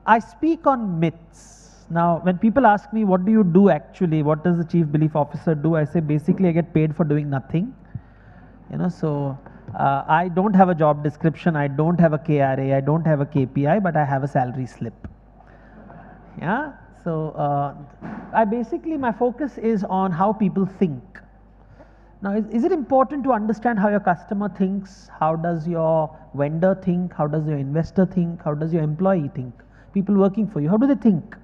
I speak on myths. Now, when people ask me, what do you do actually? What does the chief belief officer do? I say, basically, I get paid for doing nothing. So I don't have a job description. I don't have a KRA. I don't have a KPI, but I have a salary slip. Yeah. So my focus is on how people think. Now, is it important to understand how your customer thinks? How does your vendor think? How does your investor think? How does your employee think? People working for you, how do they think?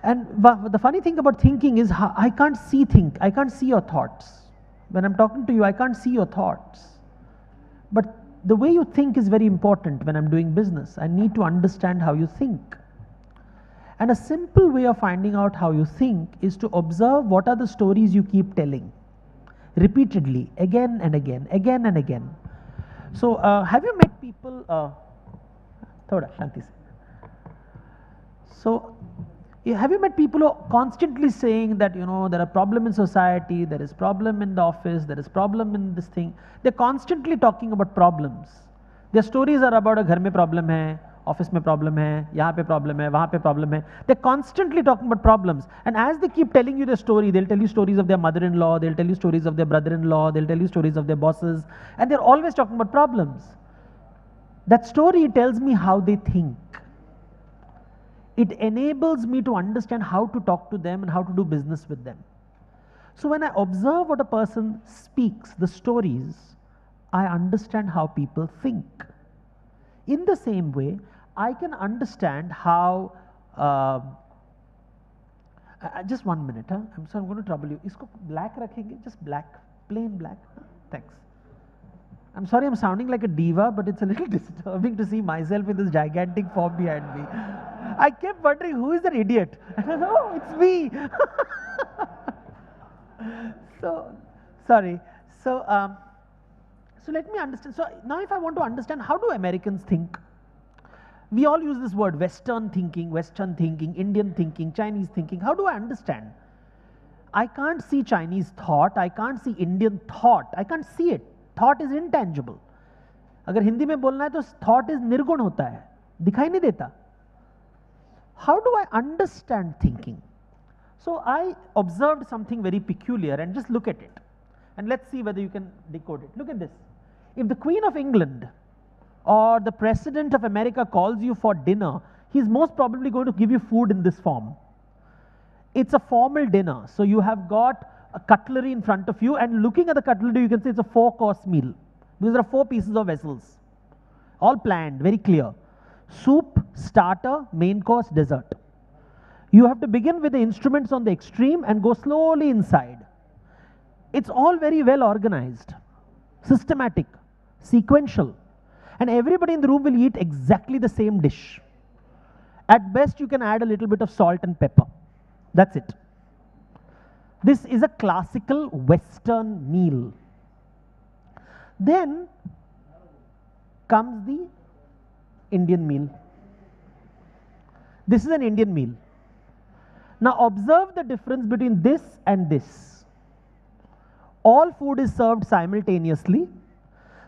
And the funny thing about thinking is I can't see your thoughts. When I'm talking to you, I can't see your thoughts. But the way you think is very important when I'm doing business. I need to understand how you think. And a simple way of finding out how you think is to observe what are the stories you keep telling repeatedly, again and again, again and again. So have you met people, thoda shanti se. So have you met people who are constantly saying that, there are problem in society, there is problem in the office, there is problem in this thing. They're constantly talking about problems. Their stories are about a ghar mein problem hai, office mein problem hai, yahan pe problem hai, wahan pe problem hai. They're constantly talking about problems. And as they keep telling you their story, they'll tell you stories of their mother-in-law, they'll tell you stories of their brother-in-law, they'll tell you stories of their bosses, and they're always talking about problems. That story tells me how they think. It enables me to understand how to talk to them and how to do business with them. So when I observe what a person speaks, the stories, I understand how people think. In the same way, I can understand how, just 1 minute, huh? I'm sorry, I'm going to trouble you. Isko black rakhenge, just black, plain black. Thanks. I'm sorry I'm sounding like a diva, but it's a little disturbing to see myself in this gigantic form behind me. I kept wondering, who is that idiot? Oh, it's me. So, sorry. So let me understand. So now if I want to understand, how do Americans think? We all use this word, Western thinking, Indian thinking, Chinese thinking. How do I understand? I can't see Chinese thought. I can't see Indian thought. I can't see it. Thought is intangible. अगर हिंदी में बोलना है तो thought is निर्गुण होता है, दिखाई नहीं देता. How do I understand thinking? So I observed something very peculiar, and just look at it. And let's see whether you can decode it. Look at this. If the Queen of England or the President of America calls you for dinner, he's most probably going to give you food in this form. It's a formal dinner. So you have got a cutlery in front of you, and looking at the cutlery, you can say it's a 4-course meal. Because there are 4 pieces of vessels. All planned, very clear. Soup, starter, main course, dessert. You have to begin with the instruments on the extreme and go slowly inside. It's all very well organized, systematic, sequential. And everybody in the room will eat exactly the same dish. At best, you can add a little bit of salt and pepper. That's it. This is a classical Western meal. Then comes the Indian meal. This is an Indian meal. Now observe the difference between this and this. All food is served simultaneously.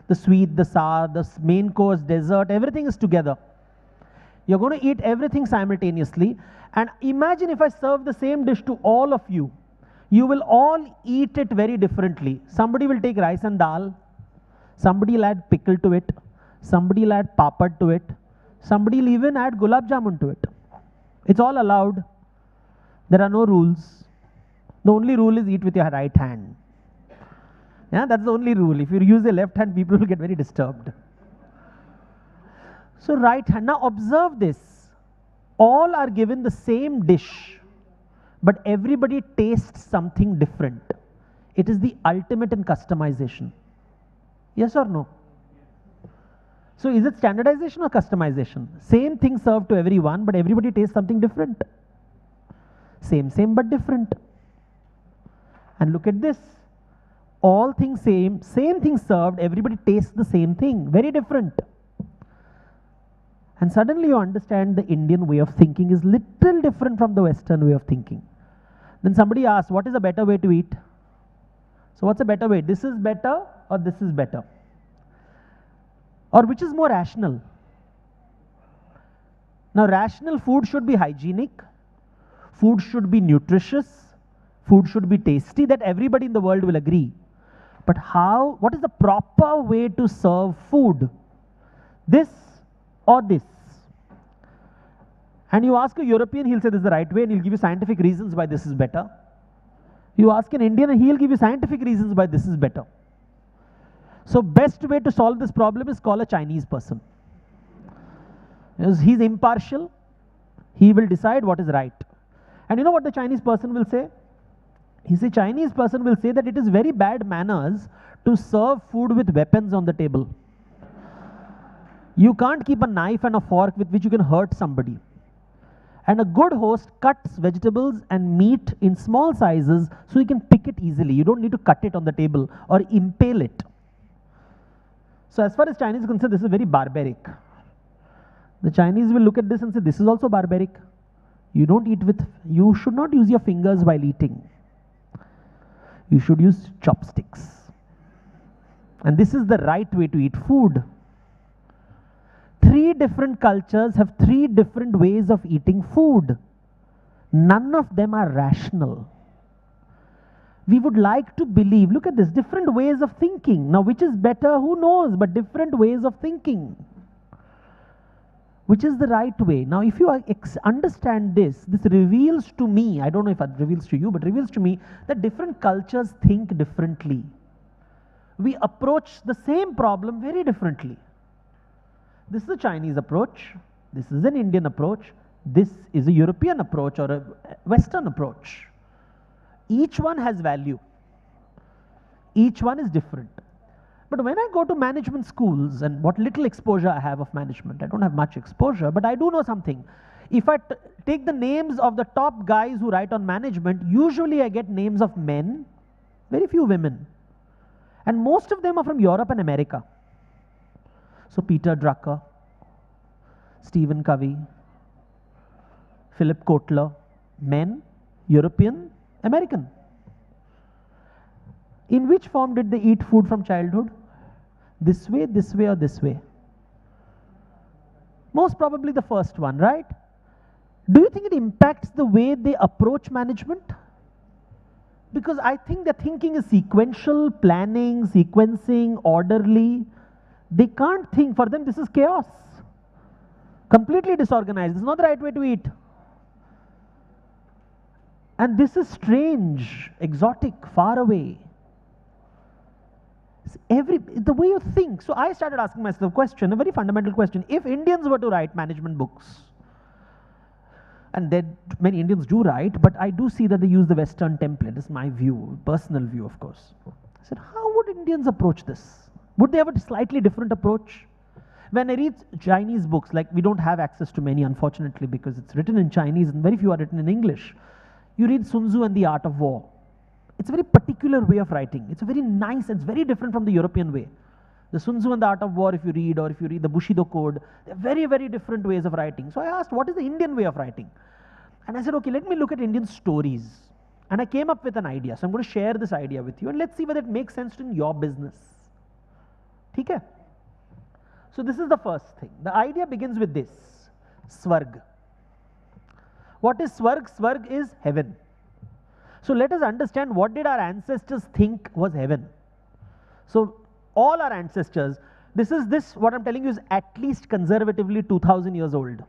The sweet, the sour, the main course, dessert, everything is together. You're going to eat everything simultaneously. And imagine if I serve the same dish to all of you. You will all eat it very differently. Somebody will take rice and dal. Somebody will add pickle to it. Somebody will add papad to it. Somebody will even add gulab jamun to it. It's all allowed. There are no rules. The only rule is eat with your right hand. Yeah, that's the only rule. If you use the left hand, people will get very disturbed. So right hand. Now observe this. All are given the same dish, but everybody tastes something different. It is the ultimate in customization. Yes or no? So is it standardization or customization? Same thing served to everyone, but everybody tastes something different. Same but different. And look at this. All things same thing served, everybody tastes the same thing, very different. And suddenly you understand the Indian way of thinking is little different from the Western way of thinking. Then somebody asks, what is a better way to eat? So what's a better way? This is better or this is better? Or which is more rational? Now, rational food should be hygienic, food should be nutritious, food should be tasty, that everybody in the world will agree. But how, what is the proper way to serve food? This or this? And you ask a European, he'll say this is the right way, and he'll give you scientific reasons why this is better. You ask an Indian, and he'll give you scientific reasons why this is better. So best way to solve this problem is call a Chinese person. Because he's impartial, he will decide what is right. And you know what the Chinese person will say? Chinese person will say that it is very bad manners to serve food with weapons on the table. You can't keep a knife and a fork with which you can hurt somebody. And a good host cuts vegetables and meat in small sizes so you can pick it easily. You don't need to cut it on the table or impale it. So as far as Chinese is concerned, this is very barbaric. The Chinese will look at this and say, this is also barbaric. You should not use your fingers while eating. You should use chopsticks. And this is the right way to eat food. 3 different cultures have 3 different ways of eating food. None of them are rational. We would like to believe, look at this, different ways of thinking. Now, which is better, who knows, but different ways of thinking. Which is the right way? Now, if you understand this, this reveals to me, I don't know if it reveals to you, but reveals to me that different cultures think differently. We approach the same problem very differently. This is a Chinese approach, this is an Indian approach, this is a European approach or a Western approach. Each one has value. Each one is different. But when I go to management schools, and what little exposure I have of management, I don't have much exposure, but I do know something. If I take the names of the top guys who write on management, usually I get names of men, very few women. And most of them are from Europe and America. So Peter Drucker, Stephen Covey, Philip Kotler, men, European, American. In which form did they eat food from childhood? This way, or this way? Most probably the first one, right? Do you think it impacts the way they approach management? Because I think their thinking is sequential, planning, sequencing, orderly. They can't think, for them this is chaos. Completely disorganized, this is not the right way to eat. And this is strange, exotic, far away. The way you think. So I started asking myself a question, a very fundamental question. If Indians were to write management books, and many Indians do write, but I do see that they use the Western template. This is my view, personal view, of course. I said, how would Indians approach this? Would they have a slightly different approach? When I read Chinese books, like we don't have access to many, unfortunately, because it's written in Chinese and very few are written in English. You read Sun Tzu and the Art of War. It's a very particular way of writing. It's a very nice, it's very different from the European way. The Sun Tzu and the Art of War, if you read, or if you read the Bushido Code, they're very, very different ways of writing. So I asked, what is the Indian way of writing? And I said, okay, let me look at Indian stories. And I came up with an idea. So I'm going to share this idea with you and let's see whether it makes sense in your business. Okay? So this is the first thing. The idea begins with this, Swarg. What is Swarg? Swarg is heaven. So let us understand, what did our ancestors think was heaven? So all our ancestors, what I'm telling you is at least conservatively 2000 years old.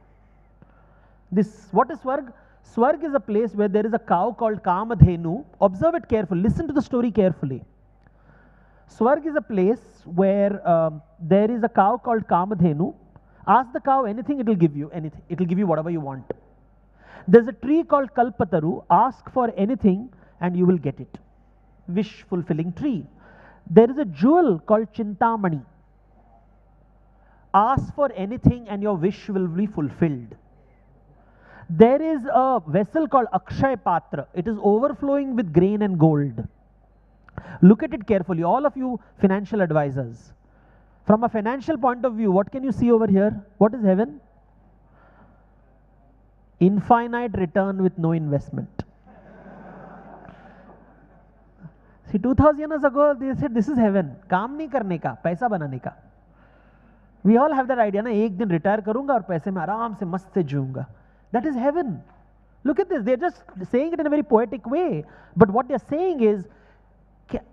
What is Swarg? Swarg is a place where there is a cow called Kamadhenu. Observe it carefully, listen to the story carefully. Swarg is a place where there is a cow called Kamadhenu. Ask the cow anything, it will give you anything. It will give you whatever you want. There's a tree called Kalpataru. Ask for anything and you will get it. Wish fulfilling tree. There is a jewel called Chintamani. Ask for anything and your wish will be fulfilled. There is a vessel called Akshay Patra. It is overflowing with grain and gold. Look at it carefully, all of you financial advisors. From a financial point of view, what can you see over here? What is heaven? Infinite return with no investment. See, 2000 years ago, they said this is heaven. Kaam nahi karne ka, paisa banane ka. We all have that idea ना, एक दिन retire करूंगा और पैसे में आराम से मस्त से जीऊंगा. That is heaven. Look at this, they're just saying it in a very poetic way, but what they're saying is,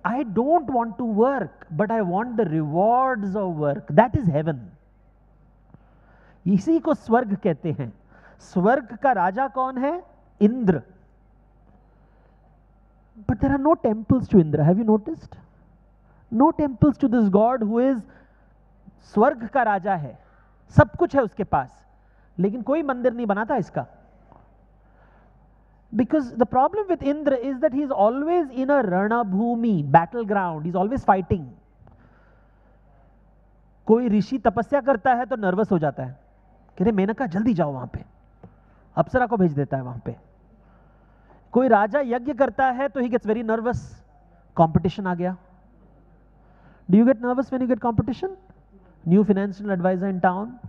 I don't want to work, but I want the rewards of work. That is heaven. इसी को स्वर्ग कहते हैं. स्वर्ग का राजा कौन है? Indra. But there are no temples to Indra. Have you noticed? No temples to this god who is स्वर्ग का राजा है, सब कुछ है उसके पास, लेकिन कोई मंदिर नहीं बनाता इसका. Because the problem with Indra is that he is always in a ranabhumi, battleground. He is always fighting. कोई ऋषि तपस्या करता है तो नर्वस हो जाता है कि रे मेनका जल्दी जाओ वहां पे, अप्सरा को भेज देता है वहां पे. कोई राजा यज्ञ करता है तो he gets very nervous. Competition आ गया. Do you get nervous when you get competition? New financial advisor in town.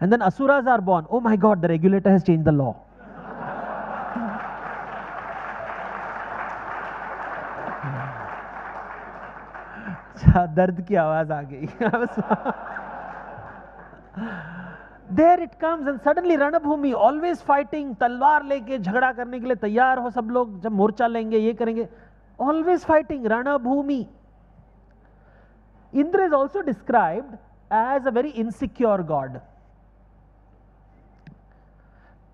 And then asuras are born. Oh my God, the regulator has changed the law. दर्द की आवाज आ गई. There it comes and suddenly रणभूमि, always fighting, तलवार लेके झगड़ा करने के लिए तैयार हो सब लोग, जब मोर्चा लेंगे ये करेंगे, always fighting, रणभूमि. Indra is also described as a very insecure god.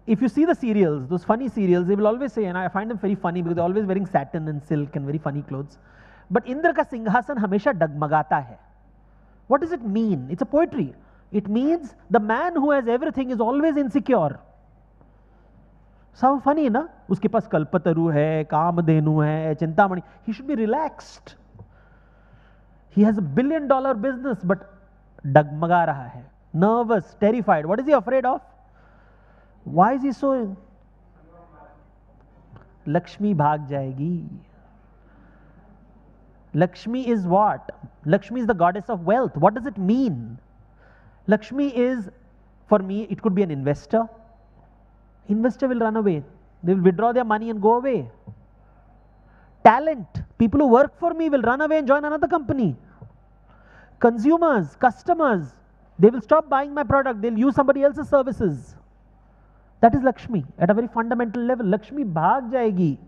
If you see the serials, those funny serials, they will always say, and I find them very funny because they're always wearing satin and silk and very funny clothes. But Indra का सिंहासन हमेशा डगमगाता है. What does it mean? It's a poetry. It means the man who has everything is always insecure. Sound funny, na? उसके पास कल्पतरु है, कामधेनु है, Chintamani. He should be relaxed. He has $1 billion business, but डगमगा रहा है. Nervous, terrified. What is he afraid of? Why is he so? Lakshmi भाग जाएगी. Lakshmi is what? Lakshmi is the goddess of wealth. What does it mean? Lakshmi is, for me, it could be an investor. Investor will run away. They will withdraw their money and go away. Talent. People who work for me will run away and join another company. Consumers, customers, they will stop buying my product. They'll use somebody else's services. That is Lakshmi at a very fundamental level. Lakshmi भाग जाएगी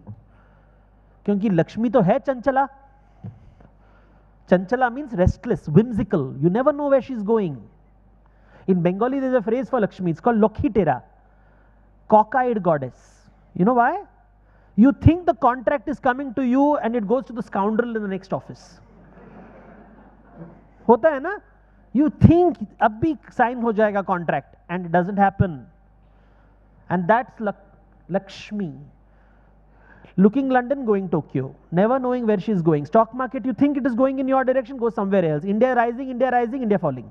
क्योंकि लक्ष्मी तो है Chanchala. Chanchala means restless, whimsical. You never know where she's going. In Bengali, there's a phrase for Lakshmi. It's called Lokhitera, cockeyed goddess. You know why? You think the contract is coming to you and it goes to the scoundrel in the next office. होता है ना? You think अब भी sign हो जाएगा contract and it doesn't happen. And that's Lakshmi. Looking London, going Tokyo, never knowing where she is going. Stock market, you think it is going in your direction, goes somewhere else. India rising, India falling.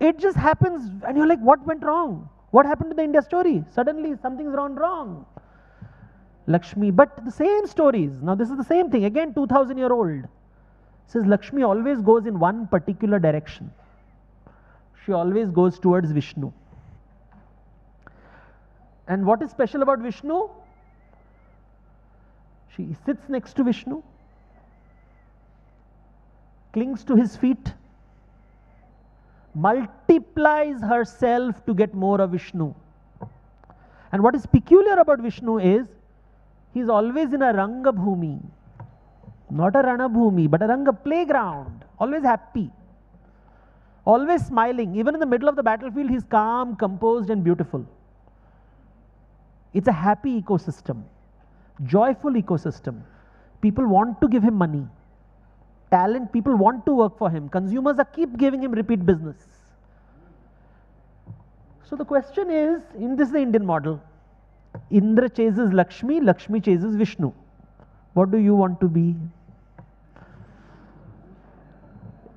It just happens and you're like, what went wrong? What happened to the India story? Suddenly something's gone wrong. Lakshmi, but the same stories. Now this is the same thing. Again, 2000-year-old. Says Lakshmi always goes in one particular direction. She always goes towards Vishnu. And what is special about Vishnu? She sits next to Vishnu, clings to his feet, multiplies herself to get more of Vishnu. And what is peculiar about Vishnu is, he is always in a Ranga Bhumi, not a Rana Bhumi, but a Ranga playground, always happy, always smiling. Even in the middle of the battlefield, he is calm, composed and beautiful. It's a happy ecosystem. Joyful ecosystem. People want to give him money. Talent, people want to work for him. Consumers are keep giving him repeat business. So the question is, in this is the Indian model. Indra chases Lakshmi, Lakshmi chases Vishnu. What do you want to be?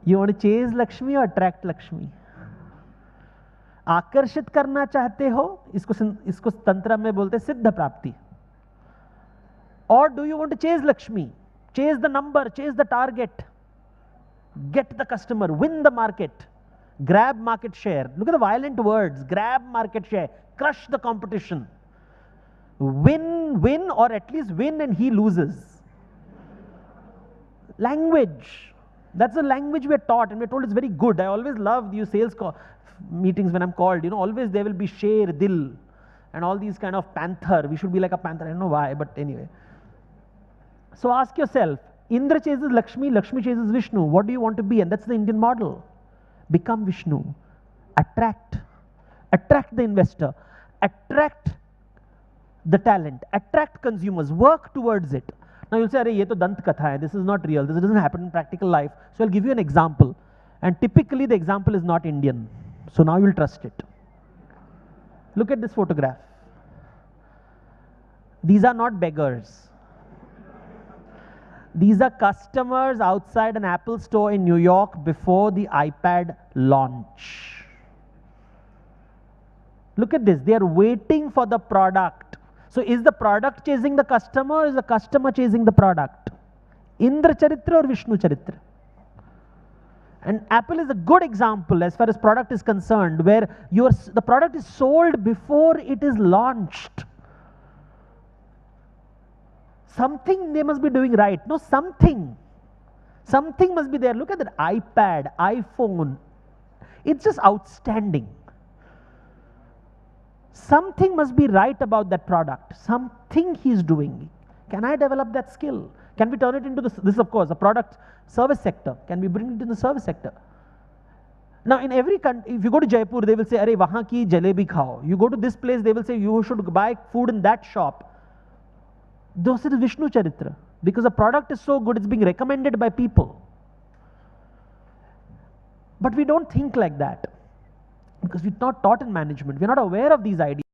You want to chase Lakshmi or attract Lakshmi? आकर्षित करना चाहते हो, इसको तंत्र में बोलते सिद्ध प्राप्ति. Or do you want to chase Lakshmi? Chase the number, chase the target, get the customer, win the market, grab market share. Look at the violent words. Grab market share, crush the competition, win, or at least win and he loses. Language. That's the language we are taught, and we're told it's very good. I always love these sales meetings when I'm called, always there will be Sher, Dil, and all these kind of panther. We should be like a panther. I don't know why, but anyway. So ask yourself, Indra chases Lakshmi, Lakshmi chases Vishnu. What do you want to be? And that's the Indian model. Become Vishnu. Attract the investor. Attract the talent. Attract consumers. Work towards it. Now you'll say, ye to dant katha hai. This is not real. This doesn't happen in practical life. So I'll give you an example. And typically the example is not Indian. So now you'll trust it. Look at this photograph. These are not beggars. These are customers outside an Apple store in New York before the iPad launch. Look at this. They are waiting for the product. So is the product chasing the customer, or is the customer chasing the product? Indra Charitra or Vishnu Charitra? And Apple is a good example as far as product is concerned, where the product is sold before it is launched. Something they must be doing right. No, something must be there. Look at that iPad, iPhone. It's just outstanding. Something must be right about that product. Something he's doing. Can I develop that skill? Can we turn it into this, of course, a product service sector? Can we bring it in the service sector? Now, in every country, if you go to Jaipur, they will say, "Arey, wahan ki jalebi khao." You go to this place, they will say, "You should buy food in that shop." Those are the Vishnu Charitra. Because the product is so good, it's being recommended by people. But we don't think like that. Because we're not taught in management. We're not aware of these ideas.